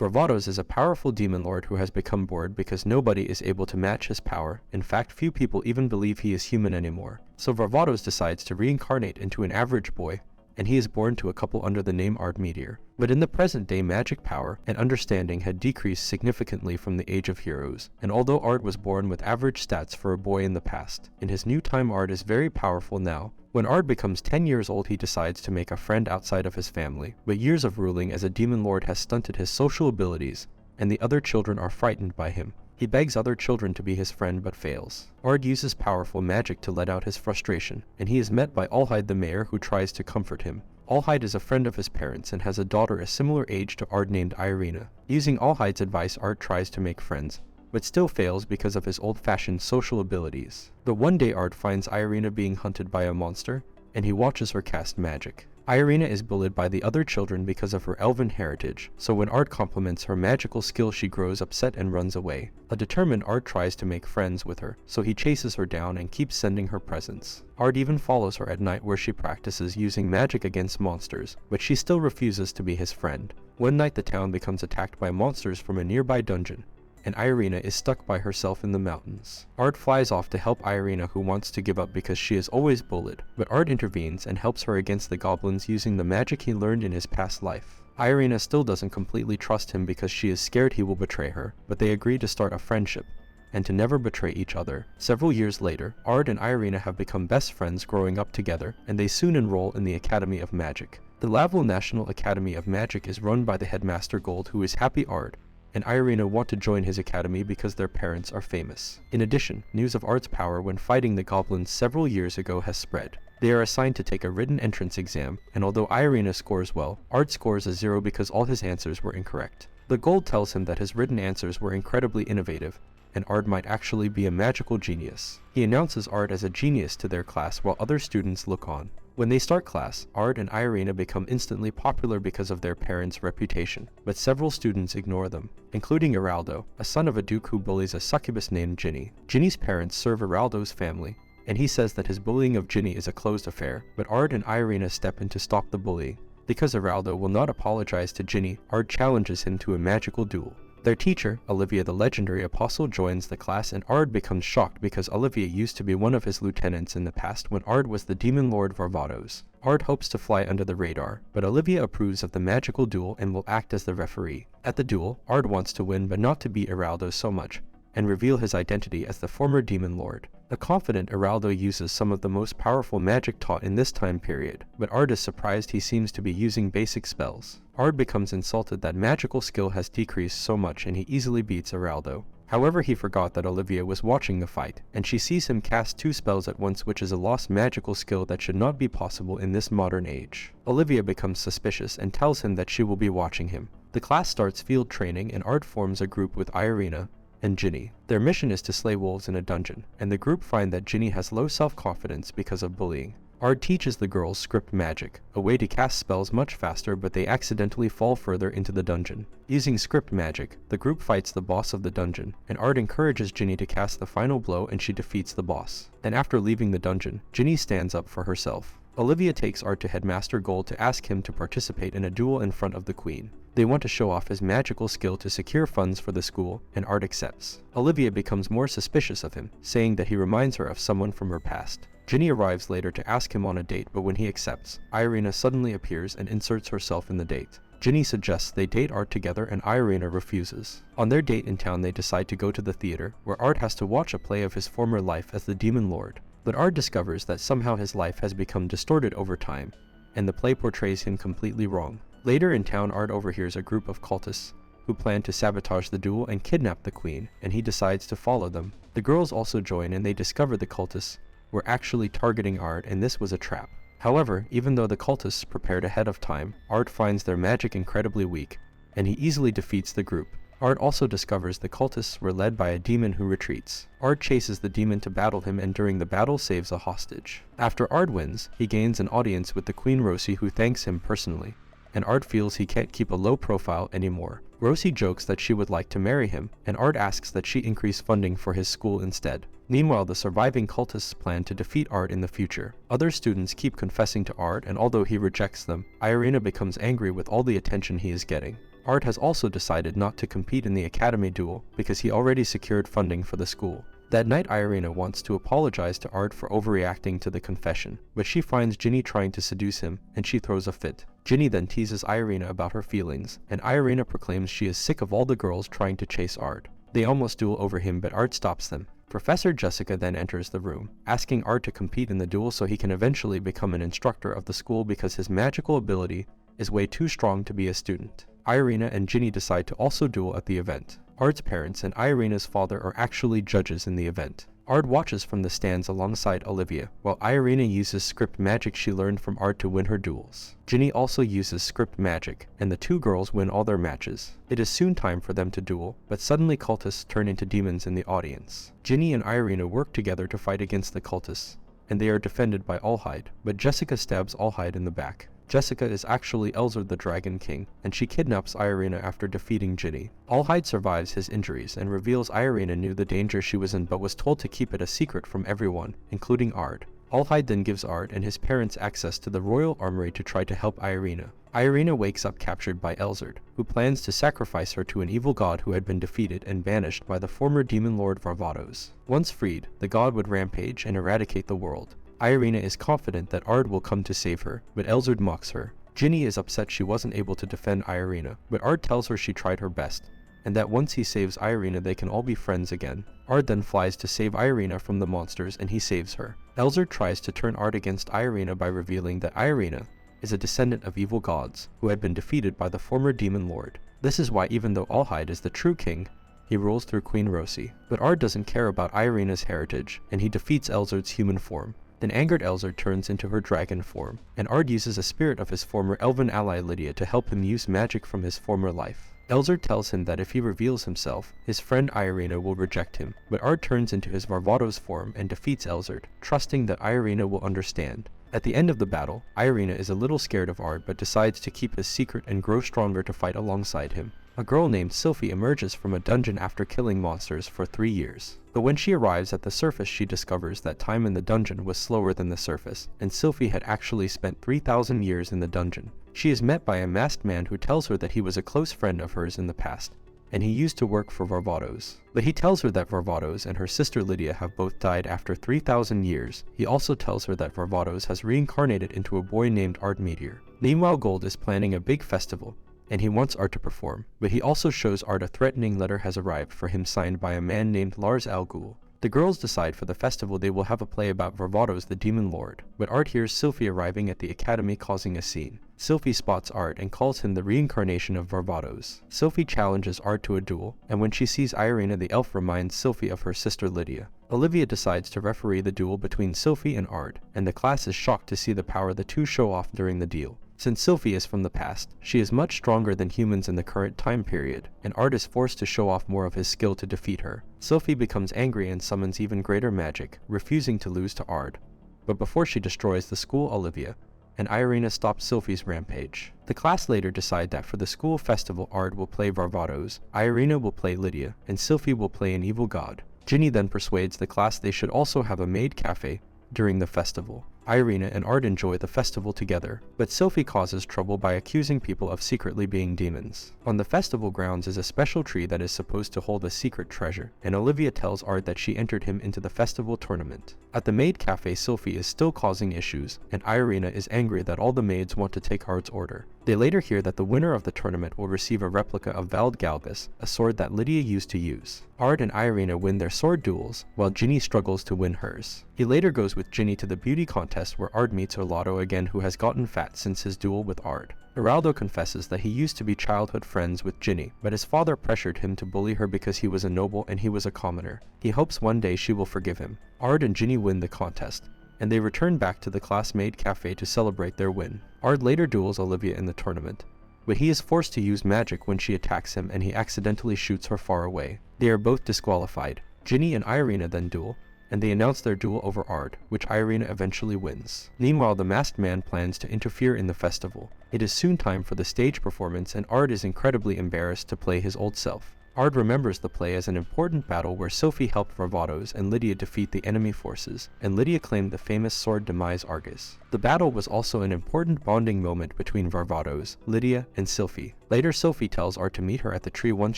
Varvatos is a powerful demon lord who has become bored because nobody is able to match his power. In fact, few people even believe he is human anymore. So Varvatos decides to reincarnate into an average boy, and he is born to a couple under the name Ard Meteor. But in the present day, magic power and understanding had decreased significantly from the Age of Heroes, and although Ard was born with average stats for a boy in the past, in his new time Ard is very powerful now. When Ard becomes 10 years old, he decides to make a friend outside of his family, but years of ruling as a demon lord has stunted his social abilities, and the other children are frightened by him. He begs other children to be his friend but fails. Ard uses powerful magic to let out his frustration, and he is met by Allhide the mayor, who tries to comfort him. Allhide is a friend of his parents and has a daughter a similar age to Ard named Irina. Using Allhide's advice, Ard tries to make friends, but still fails because of his old-fashioned social abilities. But one day Ard finds Irina being hunted by a monster, and he watches her cast magic. Irina is bullied by the other children because of her elven heritage, so when Ard compliments her magical skill, she grows upset and runs away. A determined Ard tries to make friends with her, so he chases her down and keeps sending her presents. Ard even follows her at night where she practices using magic against monsters, but she still refuses to be his friend. One night the town becomes attacked by monsters from a nearby dungeon, and Irina is stuck by herself in the mountains. Ard flies off to help Irina, who wants to give up because she is always bullied, but Ard intervenes and helps her against the goblins using the magic he learned in his past life. Irina still doesn't completely trust him because she is scared he will betray her, but they agree to start a friendship and to never betray each other. Several years later, Ard and Irina have become best friends growing up together, and they soon enroll in the Academy of Magic. The Laval National Academy of Magic is run by the headmaster Gold, who is happy Ard and Irina want to join his academy because their parents are famous. In addition, news of Ard's power when fighting the goblins several years ago has spread. They are assigned to take a written entrance exam, and although Irina scores well, Ard scores a 0 because all his answers were incorrect. The Gold tells him that his written answers were incredibly innovative, and Ard might actually be a magical genius. He announces Ard as a genius to their class while other students look on. When they start class, Ard and Irina become instantly popular because of their parents' reputation, but several students ignore them, including Araldo, a son of a duke who bullies a succubus named Ginny. Ginny's parents serve Araldo's family, and he says that his bullying of Ginny is a closed affair, but Ard and Irina step in to stop the bullying. Because Araldo will not apologize to Ginny, Ard challenges him to a magical duel. Their teacher, Olivia the legendary apostle, joins the class, and Ard becomes shocked because Olivia used to be one of his lieutenants in the past when Ard was the demon lord Varvatos. Ard hopes to fly under the radar, but Olivia approves of the magical duel and will act as the referee. At the duel, Ard wants to win but not to beat Araldo so much, and reveal his identity as the former demon lord. The confident Araldo uses some of the most powerful magic taught in this time period, but Ard is surprised he seems to be using basic spells. Ard becomes insulted that magical skill has decreased so much and he easily beats Araldo. However, he forgot that Olivia was watching the fight, and she sees him cast 2 spells at once, which is a lost magical skill that should not be possible in this modern age. Olivia becomes suspicious and tells him that she will be watching him. The class starts field training, and Ard forms a group with Irina and Ginny. Their mission is to slay wolves in a dungeon, and the group find that Ginny has low self-confidence because of bullying. Ard teaches the girls script magic, a way to cast spells much faster, but they accidentally fall further into the dungeon. Using script magic, the group fights the boss of the dungeon, and Ard encourages Ginny to cast the final blow and she defeats the boss. Then after leaving the dungeon, Ginny stands up for herself. Olivia takes Ard to Headmaster Gold to ask him to participate in a duel in front of the Queen. They want to show off his magical skill to secure funds for the school, and Ard accepts. Olivia becomes more suspicious of him, saying that he reminds her of someone from her past. Ginny arrives later to ask him on a date, but when he accepts, Irina suddenly appears and inserts herself in the date. Ginny suggests they date Ard together, and Irina refuses. On their date in town, they decide to go to the theater, where Ard has to watch a play of his former life as the Demon Lord. But Ard discovers that somehow his life has become distorted over time, and the play portrays him completely wrong. Later in town, Ard overhears a group of cultists who plan to sabotage the duel and kidnap the Queen, and he decides to follow them. The girls also join, and they discover the cultists were actually targeting Ard, and this was a trap. However, even though the cultists prepared ahead of time, Ard finds their magic incredibly weak, and he easily defeats the group. Ard also discovers the cultists were led by a demon who retreats. Ard chases the demon to battle him, and during the battle saves a hostage. After Ard wins, he gains an audience with the Queen Rosie, who thanks him personally, and Ard feels he can't keep a low profile anymore. Rosie jokes that she would like to marry him, and Ard asks that she increase funding for his school instead. Meanwhile, the surviving cultists plan to defeat Ard in the future. Other students keep confessing to Ard, and although he rejects them, Irina becomes angry with all the attention he is getting. Ard has also decided not to compete in the academy duel because he already secured funding for the school. That night, Irina wants to apologize to Ard for overreacting to the confession, but she finds Ginny trying to seduce him, and she throws a fit. Ginny then teases Irina about her feelings, and Irina proclaims she is sick of all the girls trying to chase Ard. They almost duel over him, but Ard stops them. Professor Jessica then enters the room, asking Ard to compete in the duel so he can eventually become an instructor of the school because his magical ability is way too strong to be a student. Irina and Ginny decide to also duel at the event. Ard's parents and Irina's father are actually judges in the event. Ard watches from the stands alongside Olivia, while Irina uses script magic she learned from Ard to win her duels. Ginny also uses script magic, and the two girls win all their matches. It is soon time for them to duel, but suddenly cultists turn into demons in the audience. Ginny and Irina work together to fight against the cultists, and they are defended by Allhide, but Jessica stabs Allhide in the back. Jessica is actually Elzard the Dragon King, and she kidnaps Irina after defeating Ginny. Allhide survives his injuries and reveals Irina knew the danger she was in but was told to keep it a secret from everyone, including Ard. Allhide then gives Ard and his parents access to the royal armory to try to help Irina. Irina wakes up captured by Elzard, who plans to sacrifice her to an evil god who had been defeated and banished by the former demon lord Varvatos. Once freed, the god would rampage and eradicate the world. Irina is confident that Ard will come to save her, but Elzard mocks her. Ginny is upset she wasn't able to defend Irina, but Ard tells her she tried her best, and that once he saves Irina they can all be friends again. Ard then flies to save Irina from the monsters and he saves her. Elzard tries to turn Ard against Irina by revealing that Irina is a descendant of evil gods who had been defeated by the former demon lord. This is why even though Allhide is the true king, he rules through Queen Rosie. But Ard doesn't care about Irina's heritage, and he defeats Elzard's human form. Then angered Elzard turns into her dragon form, and Ard uses a spirit of his former elven ally Lydia to help him use magic from his former life. Elzard tells him that if he reveals himself, his friend Irina will reject him, but Ard turns into his Varvatos form and defeats Elzard, trusting that Irina will understand. At the end of the battle, Irina is a little scared of Ard but decides to keep his secret and grow stronger to fight alongside him. A girl named Sylphie emerges from a dungeon after killing monsters for 3 years. But when she arrives at the surface she discovers that time in the dungeon was slower than the surface, and Sylphie had actually spent 3,000 years in the dungeon. She is met by a masked man who tells her that he was a close friend of hers in the past, and he used to work for Varvatos. But he tells her that Varvatos and her sister Lydia have both died after 3,000 years. He also tells her that Varvatos has reincarnated into a boy named Ard Meteor. Meanwhile, Gold is planning a big festival, and he wants Ard to perform, but he also shows Ard a threatening letter has arrived for him signed by a man named Lars Al Ghul. The girls decide for the festival they will have a play about Varvatos the Demon Lord, but Ard hears Sylphie arriving at the academy causing a scene. Sylphie spots Ard and calls him the reincarnation of Varvatos. Sylphie challenges Ard to a duel, and when she sees Irina the elf reminds Sylphie of her sister Lydia. Olivia decides to referee the duel between Sylphie and Ard, and the class is shocked to see the power the two show off during the deal. Since Sylphie is from the past, she is much stronger than humans in the current time period, and Ard is forced to show off more of his skill to defeat her. Sylphie becomes angry and summons even greater magic, refusing to lose to Ard. But before she destroys the school, Olivia and Irina stop Sylphie's rampage. The class later decide that for the school festival Ard will play Varvatos, Irina will play Lydia, and Sylphie will play an evil god. Ginny then persuades the class they should also have a maid cafe during the festival. Irina and Ard enjoy the festival together, but Sylphie causes trouble by accusing people of secretly being demons. On the festival grounds is a special tree that is supposed to hold a secret treasure, and Olivia tells Ard that she entered him into the festival tournament. At the maid cafe, Sylphie is still causing issues, and Irina is angry that all the maids want to take Ard's order. They later hear that the winner of the tournament will receive a replica of Vald Galbus, a sword that Lydia used to use. Ard and Irina win their sword duels, while Ginny struggles to win hers. He later goes with Ginny to the beauty contest where Ard meets Orlando again, who has gotten fat since his duel with Ard. Orlando confesses that he used to be childhood friends with Ginny, but his father pressured him to bully her because he was a noble and he was a commoner. He hopes one day she will forgive him. Ard and Ginny win the contest, and they return back to the class-made cafe to celebrate their win. Ard later duels Olivia in the tournament, but he is forced to use magic when she attacks him and he accidentally shoots her far away. They are both disqualified. Ginny and Irina then duel, and they announce their duel over Ard, which Irina eventually wins. Meanwhile, the masked man plans to interfere in the festival. It is soon time for the stage performance, and Ard is incredibly embarrassed to play his old self. Ard remembers the play as an important battle where Sophie helped Varvatos and Lydia defeat the enemy forces, and Lydia claimed the famous sword demise Argus. The battle was also an important bonding moment between Varvatos, Lydia, and Sophie. Later, Sophie tells Ard to meet her at the tree once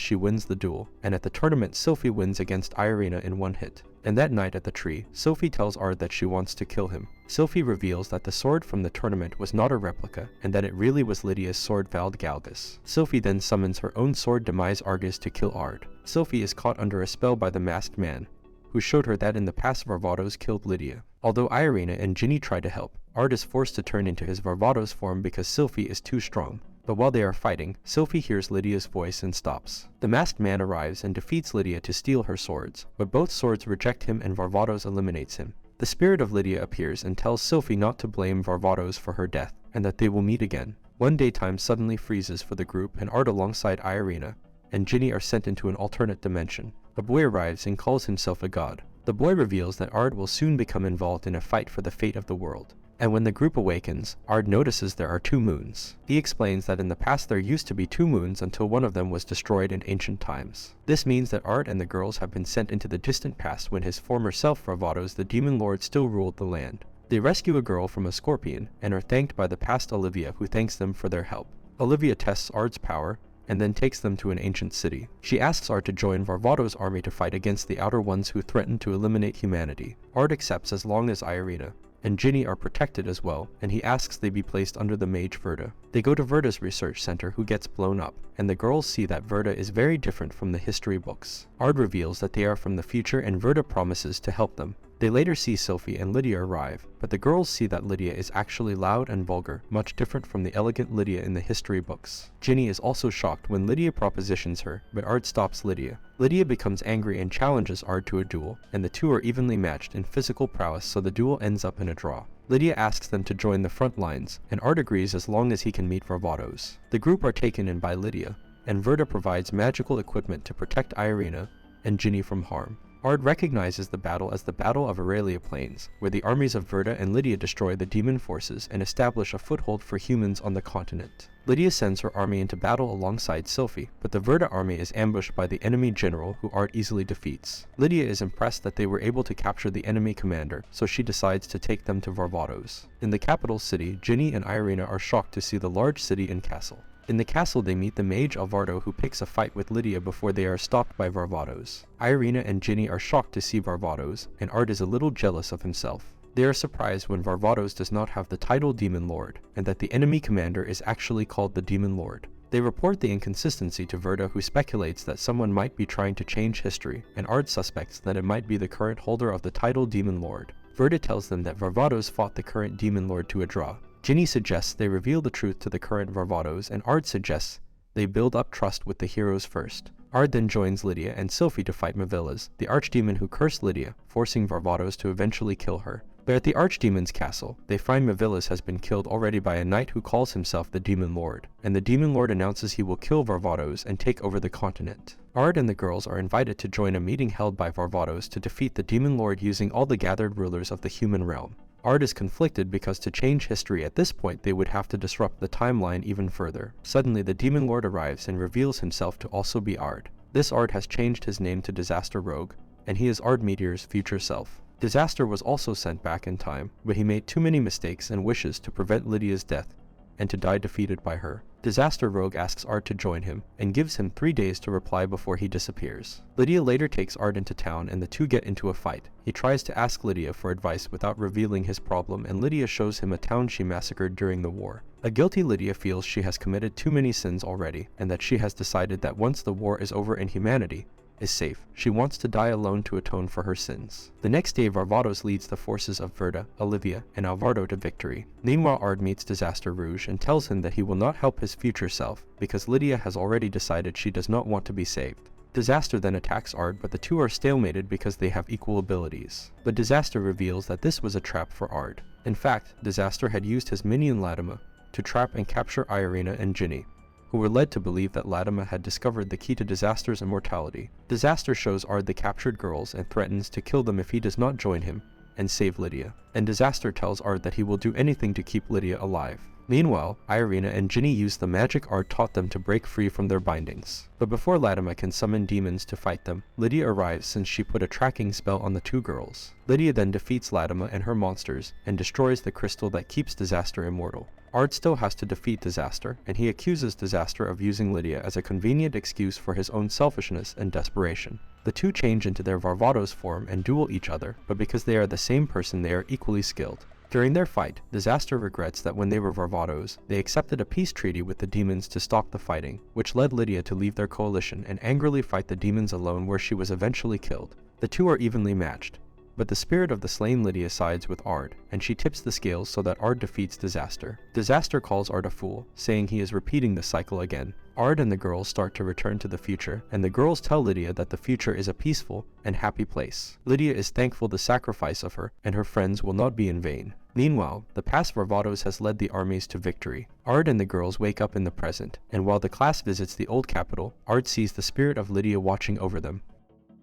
she wins the duel, and at the tournament Sophie wins against Irina in one hit. And that night at the tree, Sophie tells Ard that she wants to kill him. Sophie reveals that the sword from the tournament was not a replica, and that it really was Lydia's sword Vald Galgus. Sophie then summons her own sword Demise Argus to kill Ard. Sophie is caught under a spell by the masked man, who showed her that in the past Varvatos killed Lydia. Although Irina and Ginny try to help, Ard is forced to turn into his Varvatos form because Sophie is too strong. But while they are fighting, Sophie hears Lydia's voice and stops. The masked man arrives and defeats Lydia to steal her swords, but both swords reject him and Varvatos eliminates him. The spirit of Lydia appears and tells Sophie not to blame Varvatos for her death, and that they will meet again. One day time suddenly freezes for the group, and Ard alongside Irina and Ginny are sent into an alternate dimension. A boy arrives and calls himself a god. The boy reveals that Ard will soon become involved in a fight for the fate of the world. And when the group awakens, Ard notices there are 2 moons. He explains that in the past there used to be 2 moons until one of them was destroyed in ancient times. This means that Ard and the girls have been sent into the distant past when his former self Varvatos the Demon Lord still ruled the land. They rescue a girl from a scorpion and are thanked by the past Olivia, who thanks them for their help. Olivia tests Ard's power and then takes them to an ancient city. She asks Ard to join Varvatos' army to fight against the outer ones who threaten to eliminate humanity. Ard accepts as long as Irina and Ginny are protected as well, and he asks they be placed under the mage Verda. They go to Verda's research center, who gets blown up, and the girls see that Verda is very different from the history books. Ard reveals that they are from the future and Verda promises to help them. They later see Sophie and Lydia arrive, but the girls see that Lydia is actually loud and vulgar, much different from the elegant Lydia in the history books. Ginny is also shocked when Lydia propositions her, but Ard stops Lydia. Lydia becomes angry and challenges Ard to a duel, and the two are evenly matched in physical prowess, so the duel ends up in a draw. Lydia asks them to join the front lines, and Ard agrees as long as he can meet Varvatos. The group are taken in by Lydia, and Verda provides magical equipment to protect Irina and Ginny from harm. Ard recognizes the battle as the Battle of Aurelia Plains, where the armies of Verda and Lydia destroy the demon forces and establish a foothold for humans on the continent. Lydia sends her army into battle alongside Sophie, but the Verda army is ambushed by the enemy general, who Ard easily defeats. Lydia is impressed that they were able to capture the enemy commander, so she decides to take them to Varvatos. In the capital city, Ginny and Irina are shocked to see the large city and castle. In the castle they meet the mage Alvardo, who picks a fight with Lydia before they are stopped by Varvatos. Irina and Ginny are shocked to see Varvatos, and Ard is a little jealous of himself. They are surprised when Varvatos does not have the title Demon Lord, and that the enemy commander is actually called the Demon Lord. They report the inconsistency to Verda, who speculates that someone might be trying to change history, and Ard suspects that it might be the current holder of the title Demon Lord. Verda tells them that Varvatos fought the current Demon Lord to a draw. Ginny suggests they reveal the truth to the current Varvatos, and Ard suggests they build up trust with the heroes first. Ard then joins Lydia and Sophie to fight Mavilas, the archdemon who cursed Lydia, forcing Varvatos to eventually kill her. But at the archdemon's castle, they find Mavilas has been killed already by a knight who calls himself the Demon Lord, and the Demon Lord announces he will kill Varvatos and take over the continent. Ard and the girls are invited to join a meeting held by Varvatos to defeat the Demon Lord using all the gathered rulers of the human realm. Ard is conflicted because to change history at this point they would have to disrupt the timeline even further. Suddenly the Demon Lord arrives and reveals himself to also be Ard. This Ard has changed his name to Disaster Rogue, and he is Ard Meteor's future self. Disaster was also sent back in time, but he made too many mistakes and wishes to prevent Lydia's death and to die defeated by her. Disaster Rogue asks Ard to join him, and gives him 3 days to reply before he disappears. Lydia later takes Ard into town and the two get into a fight. He tries to ask Lydia for advice without revealing his problem, and Lydia shows him a town she massacred during the war. A guilty Lydia feels she has committed too many sins already, and that she has decided that once the war is over and humanity is safe, she wants to die alone to atone for her sins. The next day Varvatos leads the forces of Verda, Olivia, and Alvardo to victory. Meanwhile Ard meets Disaster Rouge and tells him that he will not help his future self, because Lydia has already decided she does not want to be saved. Disaster then attacks Ard, but the two are stalemated because they have equal abilities. But Disaster reveals that this was a trap for Ard. In fact, Disaster had used his minion Latima to trap and capture Irina and Ginny, who were led to believe that Latima had discovered the key to Disaster's immortality. Disaster shows Ard the captured girls and threatens to kill them if he does not join him and save Lydia. And Disaster tells Ard that he will do anything to keep Lydia alive. Meanwhile, Irina and Ginny use the magic Ard taught them to break free from their bindings. But before Latimer can summon demons to fight them, Lydia arrives since she put a tracking spell on the two girls. Lydia then defeats Latimer and her monsters and destroys the crystal that keeps Disaster immortal. Ard still has to defeat Disaster, and he accuses Disaster of using Lydia as a convenient excuse for his own selfishness and desperation. The two change into their Varvatos form and duel each other, but because they are the same person, they are equally skilled. During their fight, Disaster regrets that when they were Varvatos, they accepted a peace treaty with the demons to stop the fighting, which led Lydia to leave their coalition and angrily fight the demons alone, where she was eventually killed. The two are evenly matched, but the spirit of the slain Lydia sides with Ard, and she tips the scales so that Ard defeats Disaster. Disaster calls Ard a fool, saying he is repeating the cycle again. Ard and the girls start to return to the future, and the girls tell Lydia that the future is a peaceful and happy place. Lydia is thankful the sacrifice of her and her friends will not be in vain. Meanwhile, the past Varvatos has led the armies to victory. Ard and the girls wake up in the present, and while the class visits the old capital, Ard sees the spirit of Lydia watching over them.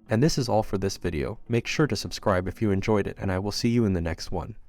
And this is all for this video. Make sure to subscribe if you enjoyed it, and I will see you in the next one.